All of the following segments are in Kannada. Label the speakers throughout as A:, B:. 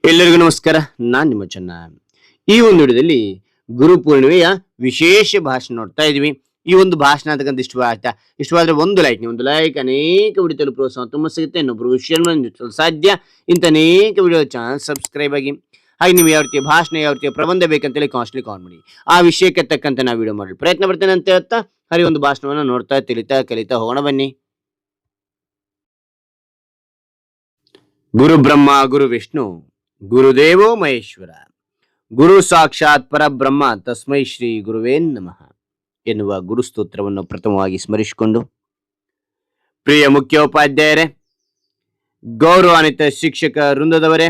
A: ಎಲ್ಲರಿಗೂ ನಮಸ್ಕಾರ. ನಾನು ನಿಮ್ಮ ಚೆನ್ನ. ಈ ಒಂದು ವಿಡಿಯೋದಲ್ಲಿ ಗುರುಪೂರ್ಣಿಮೆಯ ವಿಶೇಷ ಭಾಷಣ ನೋಡ್ತಾ ಇದೀವಿ. ಈ ಒಂದು ಭಾಷಣ ಅಂತಕ್ಕಂಥ ಇಷ್ಟವಾದ್ರೆ ಒಂದು ಲೈಕ್ ಅನೇಕ ವಿಡಿಯೋ ಪ್ರೋತ್ಸಾಹ ತುಂಬ ಸಿಗುತ್ತೆ. ಇನ್ನೊಬ್ರು ಶೇರ್ ಸಾಧ್ಯ. ಇಂಥ ಅನೇಕ ವಿಡಿಯೋ ಚಾನಲ್ ಸಬ್ಸ್ಕ್ರೈಬ್ ಆಗಿ. ಹಾಗೆ ನೀವು ಯಾವ ರೀತಿಯ ಭಾಷಣ ಯಾವ ರೀತಿಯ ಪ್ರಬಂಧ ಬೇಕಂತೇಳಿ ಕಾನ್ಸ್ಟ್ಲಿ ಕಾಲ್ ಮಾಡಿ. ಆ ವಿಷಯಕ್ಕೆ ತಕ್ಕಂತೆ ನಾವು ವಿಡಿಯೋ ಮಾಡಲು ಪ್ರಯತ್ನ ಪಡ್ತೇನೆ ಅಂತ ಹೇಳ್ತಾ ಹರಿ ಒಂದು ಭಾಷಣವನ್ನು ನೋಡ್ತಾ ಕಲಿತಾ ಹೋಗೋಣ ಬನ್ನಿ. ಗುರು ಬ್ರಹ್ಮ ಗುರು ವಿಷ್ಣು ಗುರುದೇವೋ ಮಹೇಶ್ವರ ಗುರು ಸಾಕ್ಷಾತ್ ಪರಬ್ರಹ್ಮ ತಸ್ಮೈ ಶ್ರೀ ಗುರುವೇ ನಮಃ ಎನ್ನುವ ಗುರುಸ್ತೋತ್ರವನ್ನು ಪ್ರಥಮವಾಗಿ ಸ್ಮರಿಸಿಕೊಂಡು, ಪ್ರಿಯ ಮುಖ್ಯೋಪಾಧ್ಯಾಯರೇ, ಗೌರವಾನ್ವಿತ ಶಿಕ್ಷಕ ವೃಂದದವರೇ,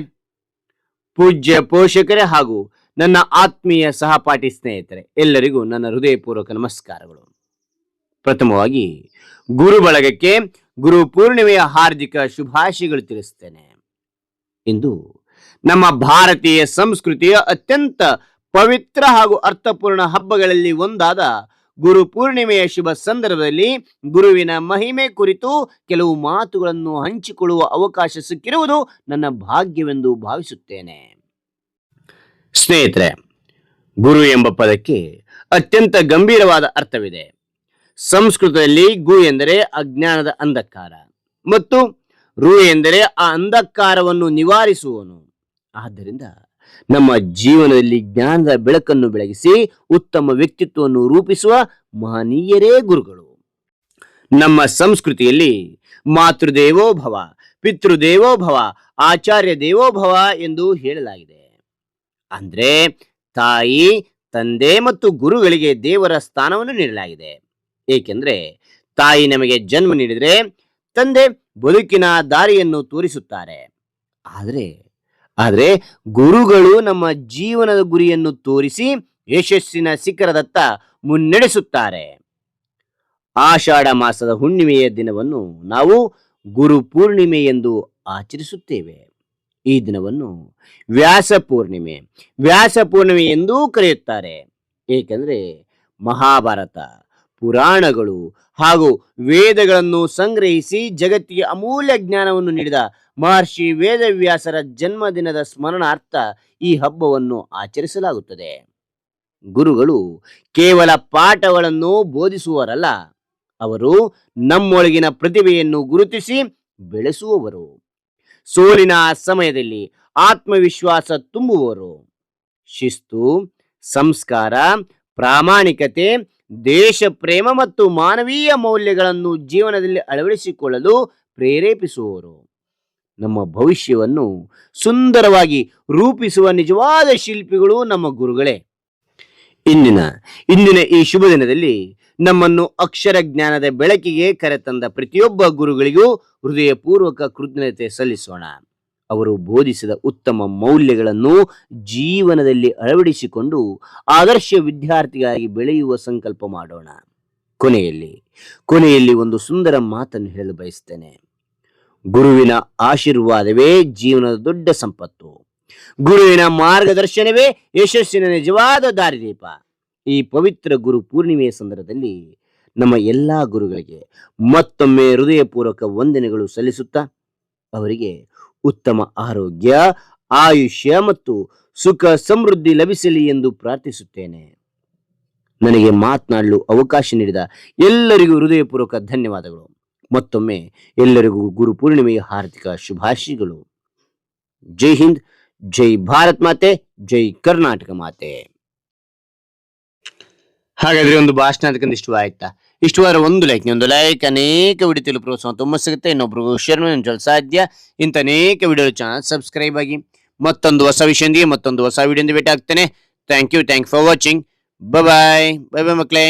A: ಪೂಜ್ಯ ಪೋಷಕರೇ ಹಾಗೂ ನನ್ನ ಆತ್ಮೀಯ ಸಹಪಾಠಿ ಸ್ನೇಹಿತರೆ, ಎಲ್ಲರಿಗೂ ನನ್ನ ಹೃದಯಪೂರ್ವಕ ನಮಸ್ಕಾರಗಳು. ಪ್ರಥಮವಾಗಿ ಗುರು ಬಳಗಕ್ಕೆ ಗುರು ಪೂರ್ಣಿಮೆಯ ಹಾರ್ದಿಕ ಶುಭಾಶಯಗಳು ತಿಳಿಸ್ತೇನೆ. ಇಂದು ನಮ್ಮ ಭಾರತೀಯ ಸಂಸ್ಕೃತಿಯ ಅತ್ಯಂತ ಪವಿತ್ರ ಹಾಗೂ ಅರ್ಥಪೂರ್ಣ ಹಬ್ಬಗಳಲ್ಲಿ ಒಂದಾದ ಗುರು ಪೂರ್ಣಿಮೆಯ ಶುಭ ಸಂದರ್ಭದಲ್ಲಿ ಗುರುವಿನ ಮಹಿಮೆ ಕುರಿತು ಕೆಲವು ಮಾತುಗಳನ್ನು ಹಂಚಿಕೊಳ್ಳುವ ಅವಕಾಶ ಸಿಕ್ಕಿರುವುದು ನನ್ನ ಭಾಗ್ಯವೆಂದು ಭಾವಿಸುತ್ತೇನೆ. ಸ್ನೇಹಿತರೆ, ಗುರು ಎಂಬ ಪದಕ್ಕೆ ಅತ್ಯಂತ ಗಂಭೀರವಾದ ಅರ್ಥವಿದೆ. ಸಂಸ್ಕೃತದಲ್ಲಿ ಗು ಎಂದರೆ ಅಜ್ಞಾನದ ಅಂಧಕಾರ ಮತ್ತು ರು ಎಂದರೆ ಆ ಅಂಧಕಾರವನ್ನು ನಿವಾರಿಸುವನು. ಆದ್ದರಿಂದ ನಮ್ಮ ಜೀವನದಲ್ಲಿ ಜ್ಞಾನದ ಬೆಳಕನ್ನು ಬೆಳಗಿಸಿ ಉತ್ತಮ ವ್ಯಕ್ತಿತ್ವವನ್ನು ರೂಪಿಸುವ ಮಹನೀಯರೇ ಗುರುಗಳು. ನಮ್ಮ ಸಂಸ್ಕೃತಿಯಲ್ಲಿ ಮಾತೃದೇವೋ ಭವ, ಪಿತೃದೇವೋ ಭವ, ಆಚಾರ್ಯ ದೇವೋ ಭವ ಎಂದು ಹೇಳಲಾಗಿದೆ. ಅಂದ್ರೆ ತಾಯಿ, ತಂದೆ ಮತ್ತು ಗುರುಗಳಿಗೆ ದೇವರ ಸ್ಥಾನವನ್ನು ನೀಡಲಾಗಿದೆ. ಏಕೆಂದ್ರೆ ತಾಯಿ ನಮಗೆ ಜನ್ಮ ನೀಡಿದರೆ ತಂದೆ ಬದುಕಿನ ದಾರಿಯನ್ನು ತೋರಿಸುತ್ತಾರೆ. ಆದರೆ ಗುರುಗಳು ನಮ್ಮ ಜೀವನದ ಗುರಿಯನ್ನು ತೋರಿಸಿ ಯಶಸ್ಸಿನ ಶಿಖರದತ್ತ ಮುನ್ನಡೆಸುತ್ತಾರೆ. ಆಷಾಢ ಮಾಸದ ಹುಣ್ಣಿಮೆಯ ದಿನವನ್ನು ನಾವು ಗುರು ಪೂರ್ಣಿಮೆ ಎಂದು ಆಚರಿಸುತ್ತೇವೆ. ಈ ದಿನವನ್ನು ವ್ಯಾಸ ಪೂರ್ಣಿಮೆ ಎಂದೂ ಕರೆಯುತ್ತಾರೆ. ಏಕೆಂದರೆ ಮಹಾಭಾರತ, ಪುರಾಣಗಳು ಹಾಗೂ ವೇದಗಳನ್ನು ಸಂಗ್ರಹಿಸಿ ಜಗತ್ತಿಗೆ ಅಮೂಲ್ಯ ಜ್ಞಾನವನ್ನು ನೀಡಿದ ಮಹರ್ಷಿ ವೇದವ್ಯಾಸರ ಜನ್ಮದಿನದ ಸ್ಮರಣಾರ್ಥ ಈ ಹಬ್ಬವನ್ನು ಆಚರಿಸಲಾಗುತ್ತದೆ. ಗುರುಗಳು ಕೇವಲ ಪಾಠಗಳನ್ನು ಬೋಧಿಸುವವರಲ್ಲ, ಅವರು ನಮ್ಮೊಳಗಿನ ಪ್ರತಿಭೆಯನ್ನು ಗುರುತಿಸಿ ಬೆಳೆಸುವವರು. ಸೋಲಿನ ಸಮಯದಲ್ಲಿ ಆತ್ಮವಿಶ್ವಾಸ ತುಂಬುವವರು. ಶಿಸ್ತು, ಸಂಸ್ಕಾರ, ಪ್ರಾಮಾಣಿಕತೆ, ದೇಶ ಪ್ರೇಮ ಮತ್ತು ಮಾನವೀಯ ಮೌಲ್ಯಗಳನ್ನು ಜೀವನದಲ್ಲಿ ಅಳವಡಿಸಿಕೊಳ್ಳಲು ಪ್ರೇರೇಪಿಸುವವರು. ನಮ್ಮ ಭವಿಷ್ಯವನ್ನು ಸುಂದರವಾಗಿ ರೂಪಿಸುವ ನಿಜವಾದ ಶಿಲ್ಪಿಗಳು ನಮ್ಮ ಗುರುಗಳೇ. ಇಂದಿನ ಈ ಶುಭ ದಿನದಲ್ಲಿ ನಮ್ಮನ್ನು ಅಕ್ಷರ ಜ್ಞಾನದ ಬೆಳಕಿಗೆ ಕರೆತಂದ ಪ್ರತಿಯೊಬ್ಬ ಗುರುಗಳಿಗೂ ಹೃದಯಪೂರ್ವಕ ಕೃತಜ್ಞತೆ ಸಲ್ಲಿಸೋಣ. ಅವರು ಬೋಧಿಸಿದ ಉತ್ತಮ ಮೌಲ್ಯಗಳನ್ನು ಜೀವನದಲ್ಲಿ ಅಳವಡಿಸಿಕೊಂಡು ಆದರ್ಶ ವಿದ್ಯಾರ್ಥಿಗಾಗಿ ಬೆಳೆಯುವ ಸಂಕಲ್ಪ ಮಾಡೋಣ. ಕೊನೆಯಲ್ಲಿ ಒಂದು ಸುಂದರ ಮಾತನ್ನು ಹೇಳಲು ಬಯಸ್ತೇನೆ. ಗುರುವಿನ ಆಶೀರ್ವಾದವೇ ಜೀವನದ ದೊಡ್ಡ ಸಂಪತ್ತು. ಗುರುವಿನ ಮಾರ್ಗದರ್ಶನವೇ ಯಶಸ್ಸಿನ ನಿಜವಾದ ದಾರಿದೀಪ. ಈ ಪವಿತ್ರ ಗುರು ಪೂರ್ಣಿಮೆಯ ಸಂದರ್ಭದಲ್ಲಿ ನಮ್ಮ ಎಲ್ಲಾ ಗುರುಗಳಿಗೆ ಮತ್ತೊಮ್ಮೆ ಹೃದಯಪೂರ್ವಕ ವಂದನೆಗಳು ಸಲ್ಲಿಸುತ್ತಾ ಅವರಿಗೆ ಉತ್ತಮ ಆರೋಗ್ಯ, ಆಯುಷ್ಯ ಮತ್ತು ಸುಖ ಸಮೃದ್ಧಿ ಲಭಿಸಲಿ ಎಂದು ಪ್ರಾರ್ಥಿಸುತ್ತೇನೆ. ನನಗೆ ಮಾತನಾಡಲು ಅವಕಾಶ ನೀಡಿದ ಎಲ್ಲರಿಗೂ ಹೃದಯಪೂರ್ವಕ ಧನ್ಯವಾದಗಳು. ಮತ್ತೊಮ್ಮೆ ಎಲ್ಲರಿಗೂ ಗುರು ಪೂರ್ಣಿಮೆಯ ಹಾರ್ದಿಕ ಶುಭಾಶಯಗಳು. ಜೈ ಹಿಂದ್, ಜೈ ಭಾರತ್ ಮಾತೆ, ಜೈ ಕರ್ನಾಟಕ ಮಾತೆ. ಹಾಗಾದ್ರೆ ಒಂದು ಭಾಷಣ ಅದಕ್ಕೊಂದು ಇಷ್ಟವಾದ್ರೆ ಒಂದು ಲೈಕ್ ಅನೇಕ ವಿಡಿಯೋ ಪ್ರೋತ್ಸಾಹ ತುಂಬ ಸಿಗುತ್ತೆ. ಇನ್ನೊಬ್ರು ಶೇರ್ ಸಾಧ್ಯ. ಇಂಥ ಅನೇಕ ವಿಡಿಯೋ ಚಾನಲ್ ಸಬ್ಸ್ಕ್ರೈಬ್ ಆಗಿ. ಮತ್ತೊಂದು ಹೊಸ ವಿಷಯದೊಂದಿಗೆ ಮತ್ತೊಂದು ಹೊಸ ವಿಡಿಯೋದಿಂದ ಭೇಟಿ ಆಗ್ತೇನೆ. Thank you for watching. Bye ಮಕ್ಕಳೇ.